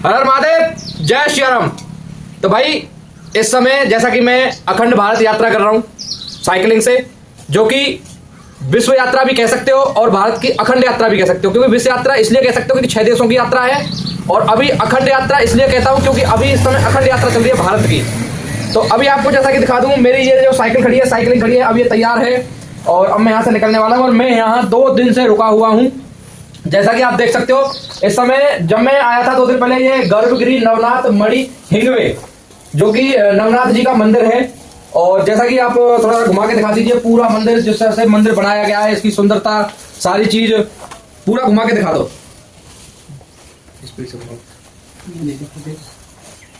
हर हर महादेव, जय श्री राम। तो भाई इस समय जैसा कि मैं अखंड भारत यात्रा कर रहा हूँ साइकिलिंग से, जो कि विश्व यात्रा भी कह सकते हो और भारत की अखंड यात्रा भी कह सकते हो। क्योंकि विश्व यात्रा इसलिए कह सकते हो क्योंकि 6 देशों की यात्रा है, और अभी अखंड यात्रा इसलिए कहता हूँ क्योंकि अभी इस समय अखंड यात्रा चल रही है भारत की। तो अभी आपको जैसा कि दिखा दूँ, मेरी ये जो साइकिल खड़ी है, साइकिलिंग खड़ी है, अब ये तैयार है और अब मैं यहाँ से निकलने वाला हूँ। और मैं यहाँ 2 दिन से रुका हुआ हूँ, जैसा कि आप देख सकते हो। इस समय जब मैं आया था 2 दिन पहले, ये गर्भगिरी नवनाथ मणि हिंगवे, जो कि नवनाथ जी का मंदिर है। और जैसा कि आप थोड़ा घुमा के दिखा दीजिए पूरा मंदिर, जिस तरह से मंदिर बनाया गया है, इसकी सुंदरता, सारी चीज पूरा घुमा के दिखा दो।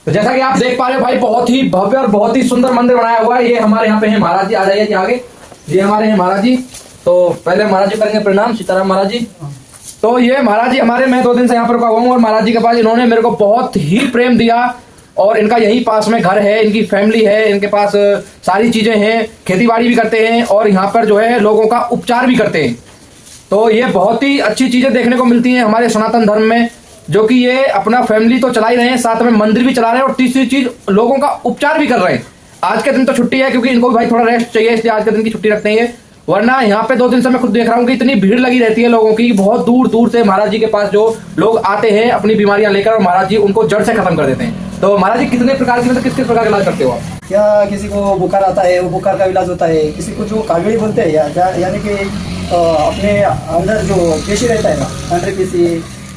तो जैसा कि आप देख पा रहे हो भाई, बहुत ही भव्य और बहुत ही सुंदर मंदिर बनाया हुआ है। ये हमारे यहाँ पे है महाराज जी, आ जाइए जी आगे। ये हमारे हैं महाराज जी। तो पहले महाराज जी करेंगे प्रणाम। सीताराम महाराज जी। तो ये महाराज जी हमारे, मैं 2 दिन से यहाँ पर रुका हुआ हूँ और महाराज जी के पास इन्होंने मेरे को बहुत ही प्रेम दिया। और इनका यही पास में घर है, इनकी फैमिली है, इनके पास सारी चीजें हैं, खेती बाड़ी भी करते हैं और यहाँ पर जो है लोगों का उपचार भी करते हैं। तो ये बहुत ही अच्छी चीजें देखने को मिलती हैं हमारे सनातन धर्म में, जो कि ये अपना फैमिली तो चला ही रहे हैं, साथ में मंदिर भी चला रहे हैं और तीसरी चीज लोगों का उपचार भी कर रहे हैं। आज के दिन तो छुट्टी है क्योंकि इनको भी भाई थोड़ा रेस्ट चाहिए, इसलिए आज के दिन की छुट्टी रखते हैं। वरना यहाँ पे 2 दिन से मैं खुद देख रहा हूँ कि इतनी भीड़ लगी रहती है लोगों की। बहुत दूर दूर से महाराज जी के पास जो लोग आते हैं अपनी बीमारियां लेकर, और महाराज जी उनको जड़ से खत्म कर देते हैं। तो महाराज जी कितने प्रकार की, मतलब किस किस प्रकार का इलाज करते हो आप? क्या किसी को बुखार आता है, वो बुखार का इलाज होता है। किसी को जो कागड़ी बोलते हैं यानी कि अपने अंदर जो पेशी रहता है ना, अंडर पेशी,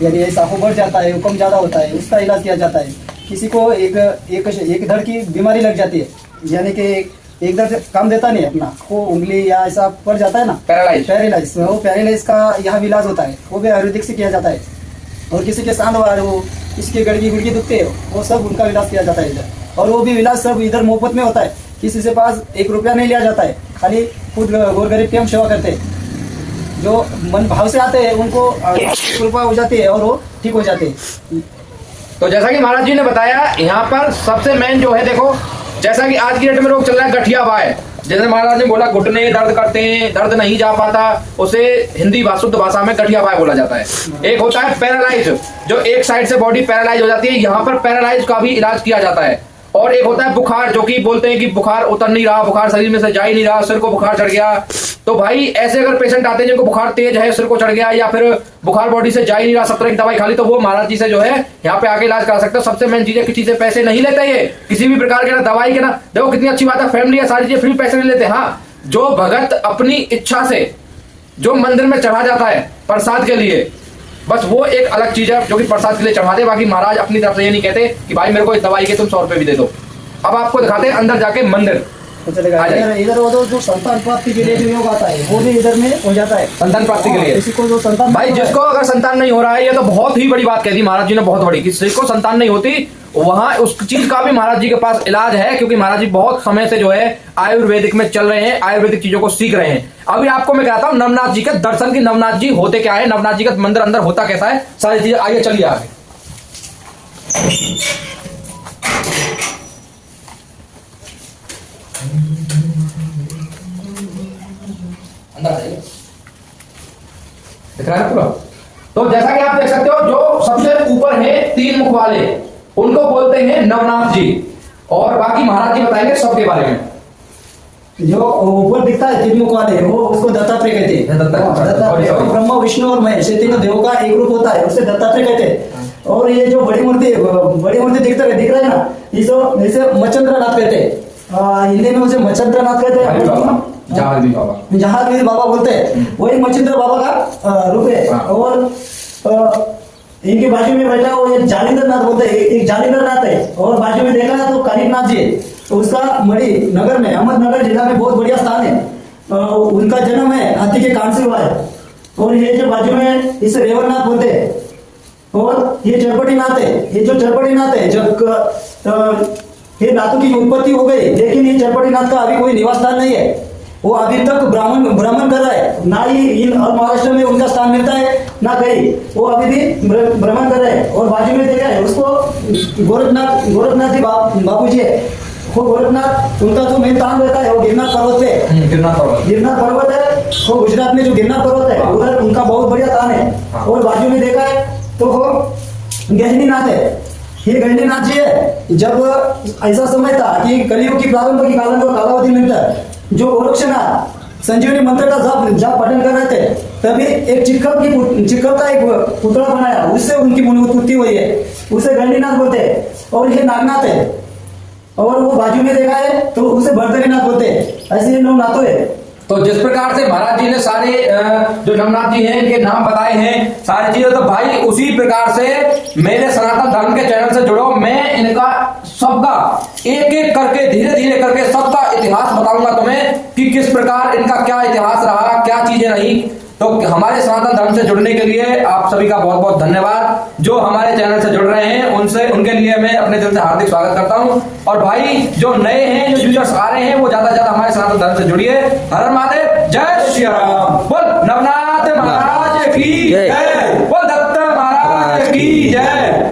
यानी ऐसा हो बढ़ जाता है, हुक्म ज़्यादा होता है, उसका इलाज किया जाता है। किसी को एक धड़ की बीमारी लग जाती है, यानी कि एक धड़ काम देता नहीं अपना, वो उंगली या ऐसा पड़ जाता है ना, पैरालाइज, वो पैरालाइज का यहाँ भी इलाज होता है, वो भी आयुर्वेदिक से किया जाता है। और किसी के सांध वार हो, किसी के गड़गी गुड़गी दुखते हो, वो सब उनका इलाज किया जाता है इधर। और वो भी इलाज सब इधर मुफ्त में होता है, किसी से पास 1 रुपया नहीं लिया जाता है। खाली खुद गोर गरीब की हम सेवा करते हैं, जो मन भाव से आते हैं उनको कृपा हो जाती है और वो ठीक हो जाते हैं। तो जैसा कि महाराज जी ने बताया, यहाँ पर सबसे मेन जो है, देखो जैसा कि आज की डेट में रोग चल रहा है गठिया बाय, जैसे महाराज ने बोला घुटने दर्द करते हैं, दर्द नहीं जा पाता, उसे हिंदी शुद्ध भाषा में गठिया बाय बोला जाता है। एक होता है पैरालाइज, जो एक साइड से बॉडी पैरालाइज हो जाती है, यहाँ पर पैरालाइज का भी इलाज किया जाता है। और एक होता है बुखार, जो कि बोलते हैं कि बुखार उतर नहीं रहा, बुखार शरीर में से जा ही नहीं रहा, सिर को बुखार चढ़ गया। तो भाई ऐसे अगर पेशेंट आते हैं जिनको बुखार तेज है, सिर को चढ़ गया, या फिर बुखार बॉडी से जा ही नहीं रहा, 17 की दवाई खाली, तो वो महाराज जी से जो है यहाँ पे आके इलाज करा सकते हो। सबसे मेन चीज है, किसी से पैसे नहीं लेते ये, किसी भी प्रकार के ना दवाई के ना, देखो कितनी अच्छी बात है, फैमिली है, सारी चीजें फ्री, पैसे नहीं लेते। हाँ, जो भगत अपनी इच्छा से जो मंदिर में चढ़ा जाता है प्रसाद के लिए, बस वो एक अलग चीज है जो कि प्रसाद के लिए चढ़ा दे। बाकी महाराज अपनी तरफ से ये नहीं कहते कि भाई मेरे को इस दवाई के तुम 100 रुपए भी दे दो। अब आपको दिखाते हैं अंदर जाके मंदिर। इधर वो जो संतान प्राप्ति के लिए जो योग आता है, वो भी इधर में हो जाता है, संतान प्राप्ति के लिए। किसी को जो संतान, भाई जिसको अगर संतान नहीं हो रहा है, ये तो बहुत ही बड़ी बात कह दी महाराज जी ने, बहुत बड़ी। किसी को संतान नहीं होती, वहां उस चीज का भी महाराज जी के पास इलाज है, क्योंकि महाराज जी बहुत समय से जो है आयुर्वेदिक में चल रहे हैं, आयुर्वेदिक चीजों को सीख रहे हैं। अभी आपको मैं कहता हूँ नवनाथ जी के दर्शन की, नवनाथ जी होते क्या है, नवनाथ जी का मंदिर अंदर होता कैसा है, सारी चीजें। आइए चलिए आगे। दिख रहा है पूरा। तो जैसा कि आप देख सकते हो, जो सबसे ऊपर है 3 मुख वाले, उनको बोलते हैं नवनाथ जी। और बाकी महाराज जी बताएंगे सबके बारे में। जो ऊपर दिखता है 3 मुख वाले, वो उसको दत्तात्रेय कहते हैं। दत्तात्रेय ब्रह्मा विष्णु और महेश, तीनों देवों का एक रूप होता है, उसे दत्तात्रेय कहते हैं। और ये जो बड़ी मूर्ति दिख रहा है ना, इसे मच्छिंद्रनाथ कहते हैं। हिंदी में उसे मच्छिंद्रनाथ कहते हैं, जहांगीर बाबा बोलते हैं, वही मच्छिंद्र बाबा का रूप है। और इनके बाजू में बैठा वो एक जालिंदर नाथ बोलते हैं, एक जालिंदर नाथ है। और बाजू में देखा तो कालिकनाथ जी है, तो उसका मणि नगर में, अहमदनगर जिला में बहुत बढ़िया स्थान है। उनका जन्म है हाथी के कान से हुआ है। और ये जो बाजू में इसे रेवरनाथ बोलते हैं। और ये चरपटीनाथ है, ये जो चरपटीनाथ है, जब ये नाथों की उत्पत्ति हो गई, लेकिन ये चरपटीनाथ का अभी कोई निवास स्थान नहीं है। वो अभी तक भ्रमण कर रहा है, ना ही इन महाराष्ट्र में उनका स्थान मिलता है ना कहीं, वो अभी भी भ्रमण कर रहे हैं। और बाजू में देखा है उसको गोरखनाथ जी बापू जी है। वो गोरखनाथ, उनका जो मेन स्थान रहता है वो गिरनार पर्वत पे, गिरनार पर्वत है, वो गुजरात में जो गिरनार पर्वत है उधर उनका बहुत बढ़िया स्थान है। और बाजू में देखा है तो वो गहनीनाथ है। ये गहनीनाथ जी है। जब ऐसा समय था कि कलियुग की प्रारंभ की कालावधि में जो गोरक्षनाथ संजीवनी मंत्र का जाप पठन कर रहे थे, तभी एक चिक्कल का एक पुतला बनाया, उससे उनकी उत्पत्ति हुई है, उसे गणनीनाथ बोलते हैं। और ये नागनाथ है, और वो बाजू में देखा है तो उसे भरतरीनाथ बोलते हैं। ऐसे नौ नाथों है। तो जिस प्रकार से महाराज जी ने सारे जो नवनाथ जी हैं इनके नाम बताए हैं सारी चीजें, तो भाई उसी प्रकार से मेरे सनातन धर्म के चैनल से जुड़ो। मैं इनका सबका एक एक करके धीरे धीरे करके सबका इतिहास बताऊंगा तुम्हें कि किस प्रकार इनका क्या इतिहास रहा, क्या चीजें रही। तो हमारे सनातन धर्म से जुड़ने के लिए आप सभी का बहुत बहुत धन्यवाद। जो हमारे चैनल से जुड़ रहे हैं उनके लिए मैं अपने दिल से हार्दिक स्वागत करता हूं। और भाई जो नए हैं, जो यूजर्स आ रहे हैं, वो ज्यादा से ज्यादा हमारे सनातन धर्म से जुड़िए। हर हर महादेव, जय श्री राम। बोल नवनाथ महाराज की जय, बोल दत्त महाराज की जय।